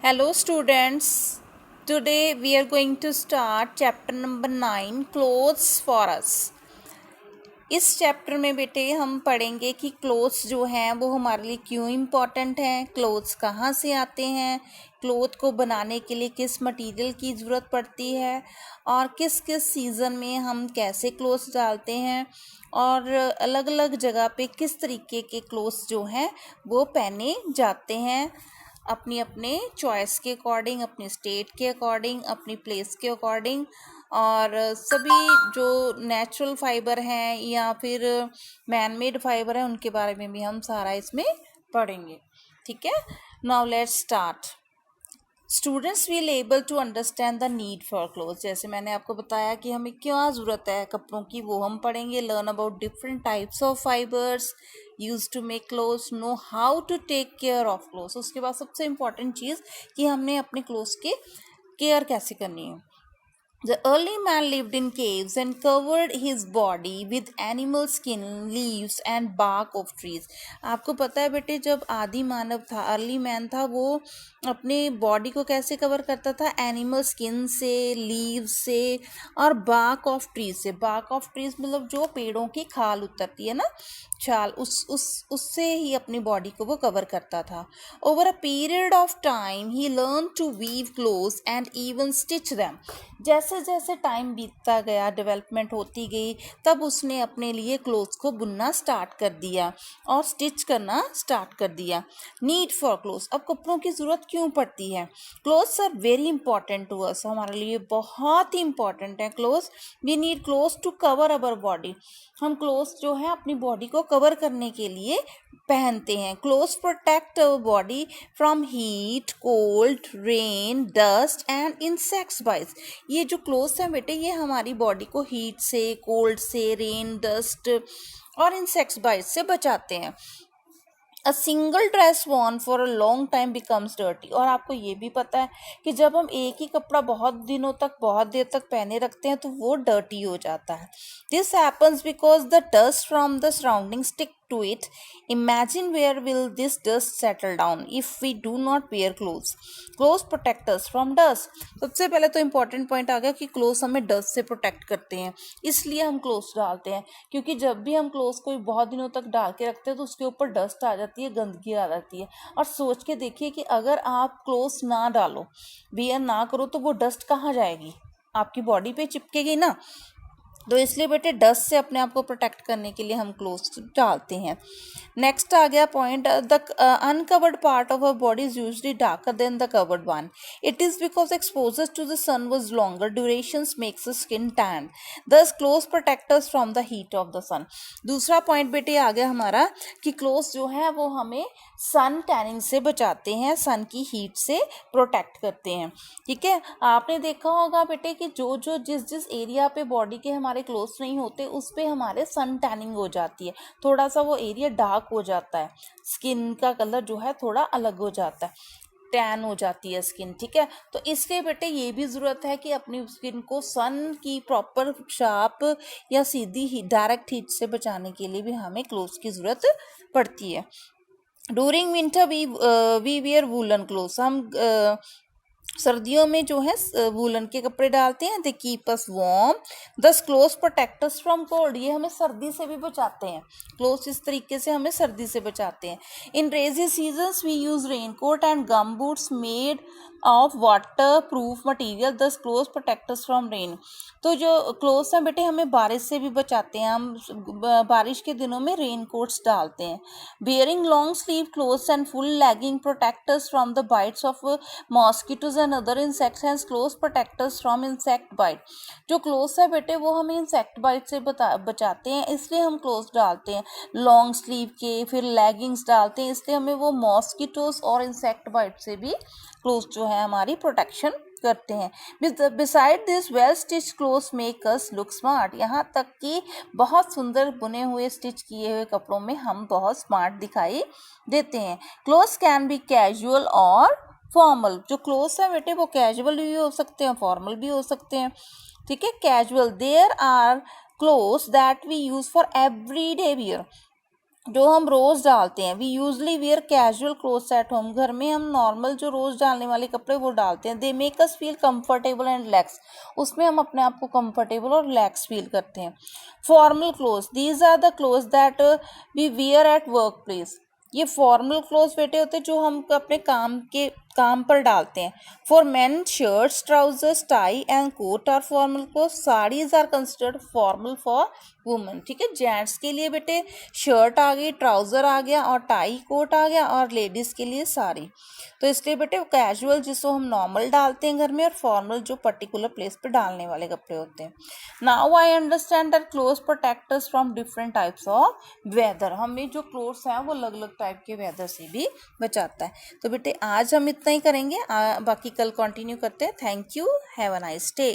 Hello students, today we are going to start chapter number 9 clothes for us. इस chapter में बेटे हम पढ़ेंगे कि क्लोथ्स जो हैं वो हमारे लिए क्यों इम्पॉर्टेंट हैं, क्लोथ्स कहाँ से आते हैं, क्लोथ को बनाने के लिए किस मटेरियल की ज़रूरत पड़ती है और किस किस सीज़न में हम कैसे क्लोथ्स डालते हैं और अलग अलग जगह पे किस तरीके के क्लोथ्स जो हैं वो पहने जाते हैं अपनी अपने चॉइस के अकॉर्डिंग, अपने स्टेट के अकॉर्डिंग, अपनी प्लेस के अकॉर्डिंग। और सभी जो नेचुरल फाइबर हैं या फिर मैन मेड फाइबर हैं उनके बारे में भी हम सारा इसमें पढ़ेंगे। ठीक है, now let's start. Students will able to understand the need for cloth. जैसे मैंने आपको बताया कि हमें क्या ज़रूरत है कपड़ों की, वो हम पढ़ेंगे। Learn about different types of fibres used to make clothes, know how to take care of clothes. उसके बाद सबसे इम्पॉर्टेंट चीज़ कि हमने अपने क्लोथ्स के केयर कैसे करनी है। The early man lived in caves and covered his body with animal skin, leaves and bark of trees. आपको पता है बेटे, जब आदि मानव था, अर्ली मैन था, वो अपने बॉडी को कैसे कवर करता था? एनिमल स्किन से, लीव्स से और बार्क ऑफ ट्रीज से। बार्क ऑफ ट्रीज मतलब जो पेड़ों की खाल उतरती है ना, छाल, उससे ही अपनी बॉडी को वो कवर करता था। Over a period of time ही learn to weave clothes and even stitch them. जैसे जैसे टाइम बीतता गया, डेवलपमेंट होती गई, तब उसने अपने लिए क्लोथ्स को बुनना स्टार्ट कर दिया और स्टिच करना स्टार्ट कर दिया। नीड फॉर क्लोथ्स, अब कपड़ों की ज़रूरत क्यों पड़ती है? Clothes are very important to us, हमारे लिए बहुत ही इंपॉर्टेंट है clothes. We need clothes to cover our body. हम क्लोथ्स जो है अपनी बॉडी को कवर करने के लिए पहनते हैं। Clothes protect our body from heat, cold, rain, dust and insects bytes. ये जो क्लोथ्स हैं बेटे, ये हमारी बॉडी को हीट से, कोल्ड से, रेन, डस्ट और इंसेक्ट्स बाइट्स से बचाते हैं। A single dress worn for a long time becomes dirty. और आपको ये भी पता है कि जब हम एक ही कपड़ा बहुत दिनों तक, बहुत देर तक पहने रखते हैं तो वो डर्टी हो जाता है। This happens because the dust from the surrounding stick to it. Imagine where will this dust settle down if we do not wear clothes. Clothes protect us from dust. सबसे पहले तो इम्पोर्टेंट पॉइंट आ गया कि clothes हमें dust से protect करते हैं, इसलिए हम क्लोथ्स डालते हैं। क्योंकि जब भी हम क्लोथ्स को बहुत दिनों तक डाल के रखते हैं तो उसके ऊपर डस्ट आ जाती है, गंदगी आ जाती है। और सोच के देखिए कि अगर आप क्लोथ्स ना डालो, वियर ना करो, तो वो डस्ट कहाँ जाएगी? आपकी बॉडी पे चिपकेगी ना। तो इसलिए बेटे डस्ट से अपने आप को प्रोटेक्ट करने के लिए हम क्लोथ्स डालते हैं। नेक्स्ट आ गया point, the uncovered part of our body is usually darker than the covered one. It is because exposure to the sun was longer durations makes the skin tan, these clothes protect us from the heat of the sun. दूसरा point बेटे आ गया हमारा कि clothes जो है वो हमें सन tanning से बचाते हैं, सन की हीट से प्रोटेक्ट करते हैं। ठीक है, आपने देखा होगा बेटे कि जो जो जिस जिस एरिया पे बॉडी के हमारे क्लोथ्स नहीं होते उस पे हमारे सन टैनिंग हो जाती है, थोड़ा सा वो एरिया डार्क हो जाता है, स्किन का कलर जो है थोड़ा अलग हो जाता है, टैन हो जाती है स्किन। ठीक है, तो इसलिए बेटे ये भी ज़रूरत है कि अपनी स्किन को सन की प्रॉपर शार्प या सीधी ही डायरेक्ट हीट से बचाने के लिए भी हमें क्लोथ्स की ज़रूरत पड़ती है। During winter we wear woollen clothes. हम सर्दियों में जो है वूलन के कपड़े डालते हैं। दे कीप अस वार्म, दस clothes protect us from cold. ये हमें सर्दी से भी बचाते हैं, क्लोथ्स इस तरीके से हमें सर्दी से बचाते हैं। In rainy seasons we use raincoat and gum boots made of waterproof material, this clothes protect us from rain. तो जो क्लोथ्स हैं बेटे हमें बारिश से भी बचाते हैं, हम बारिश के दिनों में रेन कोट्स डालते हैं। Wearing long sleeve clothes and full legging protect us from the bites of mosquitoes and other insects and clothes protect us from insect bite. जो क्लोथ्स है बेटे वो हमें इंसेक्ट बाइट से बचाते हैं, इसलिए हम क्लोथ्स डालते हैं लॉन्ग स्लीव के, फिर लेगिंग्स डालते हैं, इसलिए हमें वो मॉस्किटोज और इंसेक्ट बाइट से भी क्लोथ्स जो है हमारी प्रोटेक्शन करते हैं। Beside this well stitch clothes make us look smart. यहाँ तक कि बहुत सुंदर बुने हुए स्टिच किए हुए कपड़ों में हम बहुत स्मार्ट दिखाई देते हैं। क्लोथ्स कैन बी कैजुअल और फॉर्मल। जो क्लोथ्स है बेटे वो कैजुअल भी हो सकते हैं, फॉर्मल भी हो सकते हैं। ठीक है, casual, there are clothes that we use for everyday wear. जो हम रोज़ डालते हैं, we usually wear casual clothes at home, घर में हम नॉर्मल जो रोज़ डालने वाले कपड़े वो डालते हैं। They make us feel comfortable and relax, उसमें हम अपने आप को कंफर्टेबल और रिलैक्स फील करते हैं। Formal clothes, these are the clothes that we wear at work place, ये फॉर्मल क्लोथ्स बेटे होते हैं जो हम अपने काम पर डालते हैं। For men shirts, trousers, tie and coat are formal clothes, saris are considered formal for women. ठीक है, जेंट्स के लिए बेटे शर्ट आ गई, ट्राउजर आ गया और टाई कोट आ गया, और लेडीज के लिए साड़ी। तो इसलिए बेटे कैजुअल जिसको हम नॉर्मल डालते हैं घर में, और फॉर्मल जो पर्टिकुलर प्लेस पे डालने वाले कपड़े होते हैं। Now I understand that clothes protect us from different types of weather, हमें जो क्लोथ्स हैं वो अलग अलग टाइप के वेदर से भी बचाता है। तो बेटे आज हम इतना ही करेंगे, बाकी कल कंटिन्यू करते हैं। Thank you, have a nice day.